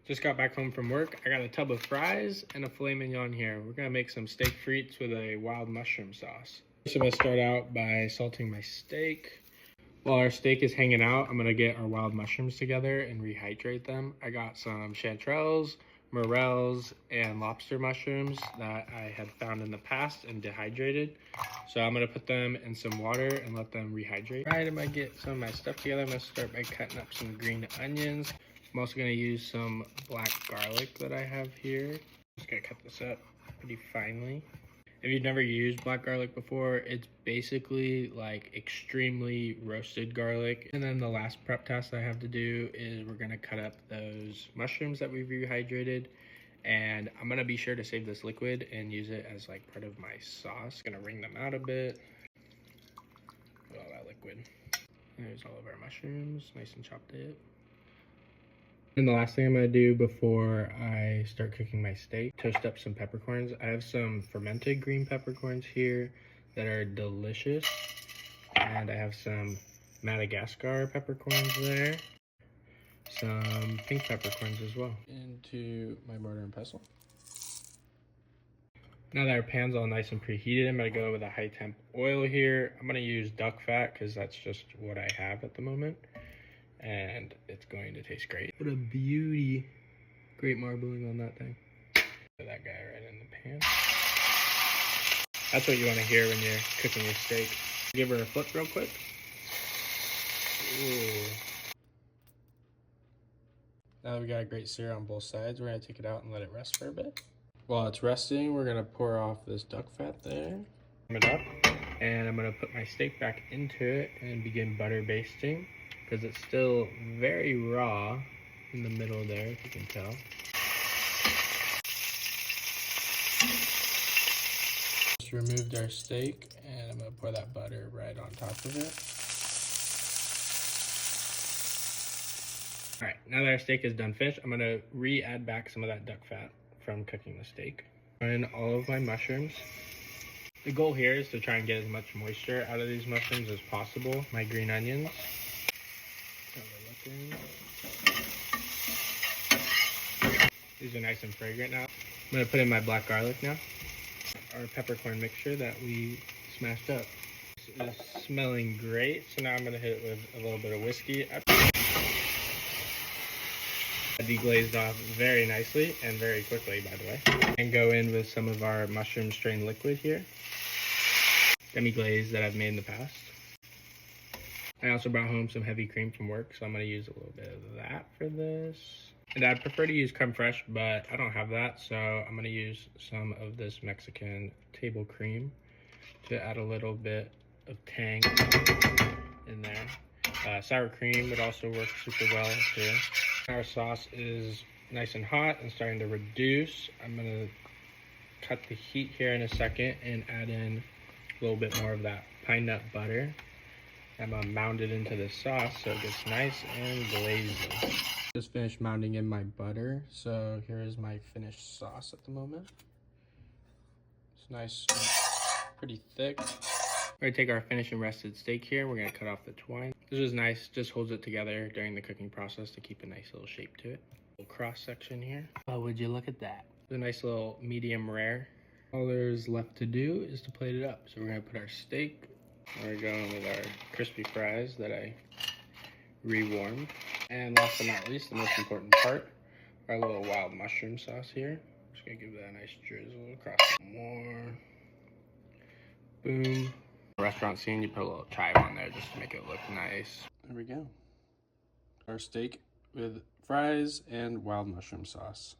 Just got back home from work. I got a tub of fries and a filet mignon here. We're gonna make some steak frites with a wild mushroom sauce. First, I'm gonna start out by salting my steak. While our steak is hanging out, I'm gonna get our wild mushrooms together and rehydrate them. I got some chanterelles, morels, and lobster mushrooms that I had found in the past and dehydrated. So I'm gonna put them in some water and let them rehydrate. Right, I'm gonna get some of my stuff together. I'm gonna start by cutting up some green onions. I'm also gonna use some black garlic that I have here. Just gonna cut this up pretty finely. If you've never used black garlic before, it's basically like extremely roasted garlic. And then the last prep task I have to do is we're gonna cut up those mushrooms that we've rehydrated. And I'm gonna be sure to save this liquid and use it as like part of my sauce. Gonna wring them out a bit. Put all that liquid. There's all of our mushrooms, nice and chopped up. And the last thing I'm gonna do before I start cooking my steak, toast up some peppercorns. I have some fermented green peppercorns here that are delicious. And I have some Madagascar peppercorns there. Some pink peppercorns as well. Into my mortar and pestle. Now that our pan's all nice and preheated, I'm gonna go with a high temp oil here. I'm gonna use duck fat because that's just what I have at the moment. And it's going to taste great. What a beauty. Great marbling on that thing. Put that guy right in the pan. That's what you want to hear when you're cooking your steak. Give her a flip real quick. Ooh. Now that we got a great sear on both sides, we're going to take it out and let it rest for a bit. While it's resting, we're going to pour off this duck fat there. Warm it up. And I'm going to put my steak back into it and begin butter basting. Because it's still very raw in the middle there, if you can tell. Just removed our steak, and I'm going to pour that butter right on top of it. Alright, now that our steak is done finished, I'm going to re-add back some of that duck fat from cooking the steak. And all of my mushrooms. The goal here is to try and get as much moisture out of these mushrooms as possible. My green onions. These are nice and fragrant now. I'm gonna put in my black garlic now. Our peppercorn mixture that we smashed up. This is smelling great, so now I'm gonna hit it with a little bit of whiskey. Deglazed off very nicely and very quickly, by the way. And go in with some of our mushroom strained liquid here. Demi-glaze that I've made in the past. I also brought home some heavy cream from work, so I'm going to use a little bit of that for this. And I prefer to use creme fraiche, but I don't have that, so I'm going to use some of this Mexican table cream to add a little bit of tang in there. Sour cream would also work super well too. Our sauce is nice and hot and starting to reduce. I'm going to cut the heat here in a second and add in a little bit more of that pine nut butter. I'm gonna mound it into the sauce so it gets nice and glazy. Just finished mounding in my butter, so here is my finished sauce at the moment. It's nice, pretty thick. We're gonna take our finished and rested steak here. We're gonna cut off the twine. This is nice, just holds it together during the cooking process to keep a nice little shape to it. Little cross section here. Oh, would you look at that? It's a nice little medium rare. All there's left to do is to plate it up. So we're gonna put our steak. We're going with our crispy fries that I rewarmed. And last but not least, the most important part, our little wild mushroom sauce here. Just gonna give that a nice drizzle across some more. Boom. Restaurant scene, you put a little chive on there just to make it look nice. There we go. Our steak with fries and wild mushroom sauce.